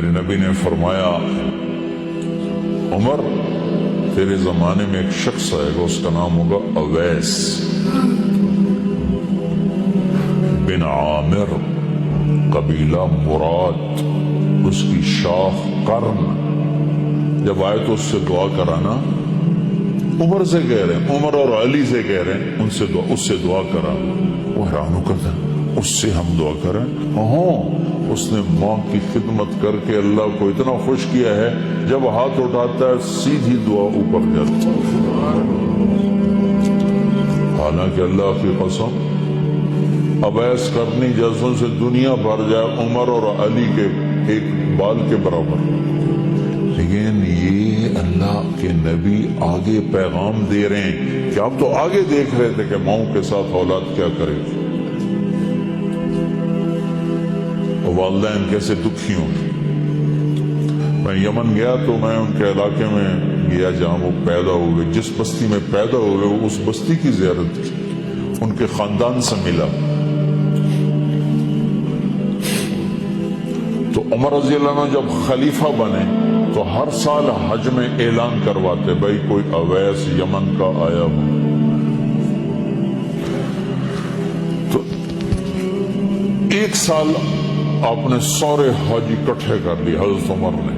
میرے نبی نے فرمایا عمر تیرے زمانے میں ایک شخص آئے گا، اس کا نام ہوگا اویس بن عامر، قبیلہ مراد، اس کی شاخ قرن۔ جب آئے تو اس سے دعا کرانا، عمر سے کہہ رہے ہیں، عمر اور علی سے کہہ رہے ہیں اس سے دعا کرا۔ وہ حیران ہو کر اس سے ہم دعا کریں؟ ہاں، اس نے ماں کی خدمت کر کے اللہ کو اتنا خوش کیا ہے، جب ہاتھ اٹھاتا ہے سیدھی دعا اوپر جاتی ہے۔ حالانکہ اللہ کی قسم اویس کرنی جیسوں سے دنیا بھر جائے عمر اور علی کے ایک بال کے برابر، لیکن یہ اللہ کے نبی آگے پیغام دے رہے ہیں کہ آپ تو آگے دیکھ رہے تھے کہ ماؤں کے ساتھ اولاد کیا کرے، والدین کیسے دکھی ہوں۔ میں یمن گیا تو میں ان کے علاقے میں گیا جہاں وہ پیدا ہوئے، جس بستی میں پیدا ہوئے اس بستی کی زیارت کی، ان کے خاندان سے ملا۔ تو عمر رضی اللہ عنہ جب خلیفہ بنے تو ہر سال حج میں اعلان کرواتے، بھائی کوئی اویس یمن کا آیا ہو۔ تو ایک سال آپ نے سارے حج اکٹھے کر لیے، حضرت عمر نے،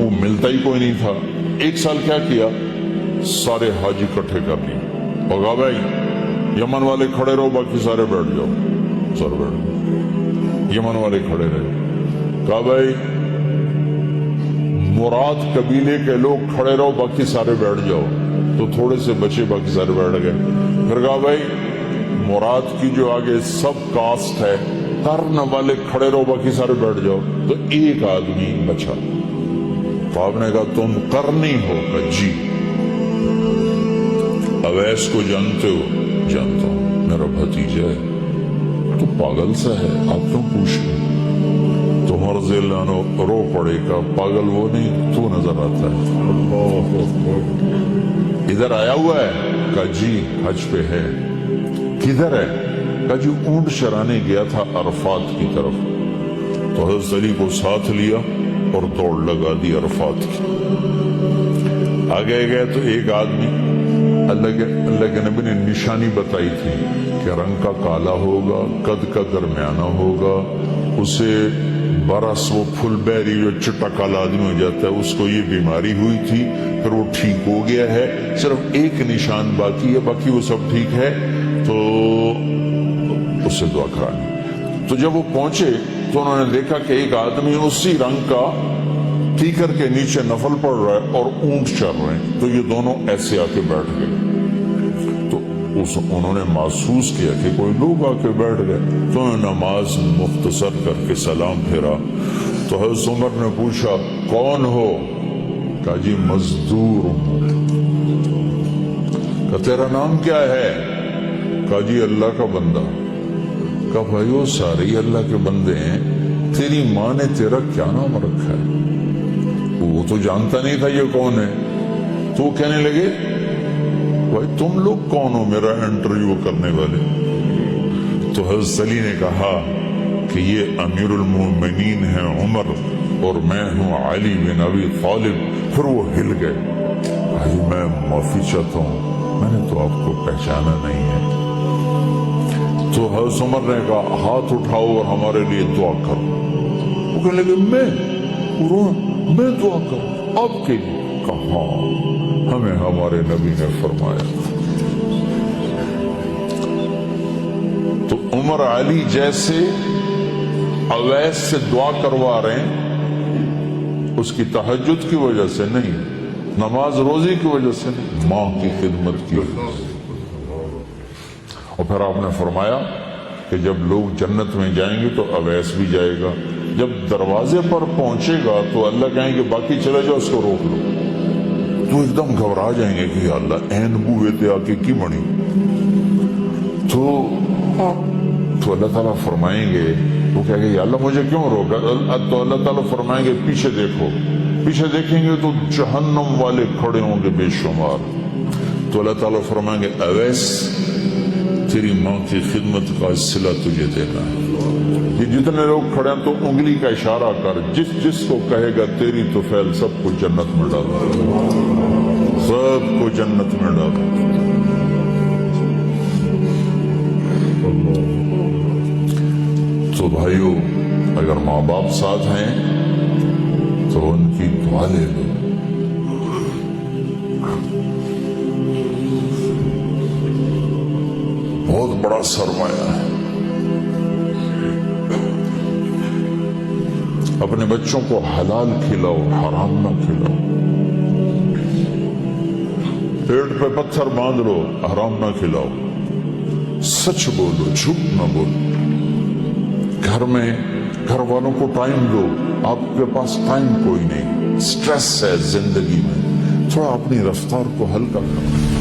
وہ ملتا ہی کوئی نہیں تھا۔ ایک سال کیا کیا، سارے حج اکٹھے کر لیے، اور کہا بھائی یمن والے کھڑے رہو، باقی سارے بیٹھ جاؤ۔ سر بیٹھ گئے، یمن والے کھڑے رہے۔ کہا بھائی مراد قبیلے کے لوگ کھڑے رہو، باقی سارے بیٹھ جاؤ۔ تو تھوڑے سے بچے، باقی سارے بیٹھ گئے۔ پھر کہا بھائی مراد کی جو آگے سب کاسٹ ہے، قرن والے کھڑے رہو، باقی سارے بیٹھ جاؤ۔ تو ایک آدمی بچا، تو آپ نے کہا تم قرنی ہو؟ کہ جی۔ اویس کو جانتے ہو؟ جانتا ہوں، میرا بھتیجا ہے۔ تو پاگل سا ہے، آپ کیوں پوچھ رہے؟ تو عمر رضی اللہ عنہ رو پڑے گا، پاگل وہ نہیں تو نظر آتا ہے، ادھر آیا ہوا ہے؟ کہا جی حج پہ ہے۔ کدھر ہے؟ کہا جی اونٹ چرانے گیا تھا عرفات کی طرف۔ تو حضرت علی کو ساتھ لیا اور دوڑ لگا دی عرفات کی۔ آگے گئے تو ایک آدمی، اللہ کے نبی نے نشانی بتائی تھی کہ رنگ کا کالا ہوگا، قد کا درمیانہ ہوگا، اسے برس وہ پھل بیری جو چٹا کالا آدمی ہو جاتا ہے، اس کو یہ بیماری ہوئی تھی، پھر وہ ٹھیک ہو گیا ہے، صرف ایک نشان باقی ہے، باقی وہ سب ٹھیک ہے۔ تو اس سے دعا کرانی۔ تو جب وہ پہنچے تو انہوں نے دیکھا کہ ایک آدمی اسی رنگ کا کیکر کے نیچے نفل پڑ رہا ہے اور اونٹ چر رہے ہیں۔ تو یہ دونوں ایسے آ کے بیٹھ گئے۔ تو انہوں نے محسوس کیا کہ کوئی لوگ آ کے بیٹھ گئے، تو انہوں نے نماز مختصر کر کے سلام پھیرا۔ تو حضرت عمر نے پوچھا کون ہو؟ کہا جی مزدور ہوں۔ کہا تیرا نام کیا ہے؟ کہا جی اللہ کا بندہ۔ کہا بھائی وہ سارے ہی اللہ کے بندے ہیں، تیری ماں نے تیرا کیا نام رکھا ہے؟ وہ تو جانتا نہیں تھا یہ کون ہے۔ تو وہ کہنے لگے بھائی تم لوگ کون ہو میرا انٹرویو کرنے والے؟ تو حضرت علی نے کہا کہ یہ امیر المومنین ہیں عمر اور میں ہوں علی بن ابی طالب۔ پھر وہ ہل گئے، بھائی میں معافی چاہتا ہوں، میں نے تو آپ کو پہچانا نہیں ہے۔ تو حضرت عمر نے کہا ہاتھ اٹھاؤ اور ہمارے لیے دعا کرو۔ وہ کہنے لگے میں دعا کروں آپ کے لیے؟ کہا ہمیں ہمارے نبی نے فرمایا۔ تو عمر علی جیسے اویس سے دعا کروا رہے ہیں، اس کی تہجد کی وجہ سے نہیں، نماز روزی کی وجہ سے نہیں، ماں کی خدمت کی وجہ سے۔ اور پھر آپ نے فرمایا کہ جب لوگ جنت میں جائیں گے تو اویس بھی جائے گا، جب دروازے پر پہنچے گا تو اللہ کہیں گے باقی چلے جاؤ اس کو روک لو، تو ایک دم گھبرا جائیں گے کہ اللہ این بوئے تے آ کے کی بنی۔ تو اللہ تعالیٰ فرمائیں گے، وہ کہے گا یا اللہ مجھے کیوں روکا؟ تو اللہ تعالیٰ فرمائیں گے پیچھے دیکھو، پیچھے دیکھیں گے تو جہنم والے کھڑے ہوں گے بے شمار۔ تو اللہ تعالیٰ فرمائیں گے اویس تیری ماں کی خدمت کا صلہ تجھے دینا ہے۔ یہ جتنے لوگ کھڑے ہیں تو انگلی کا اشارہ کر، جس جس کو کہے گا تیری طفیل سب کو جنت میں ڈالا، سب کو جنت میں ڈالا۔ تو بھائیو، اگر ماں باپ ساتھ ہیں تو ان کی دعا لے لو۔ بہت بڑا سرمایہ ہے۔ اپنے بچوں کو حلال کھلاؤ، حرام نہ کھلاؤ۔ پیٹ پہ پتھر باندھ لو، حرام نہ کھلاؤ۔ سچ بولو، جھوٹ نہ بولو۔ گھر میں گھر والوں کو ٹائم دو، آپ کے پاس ٹائم کوئی نہیں، سٹریس ہے زندگی میں، تھوڑا اپنی رفتار کو ہلکا کرو۔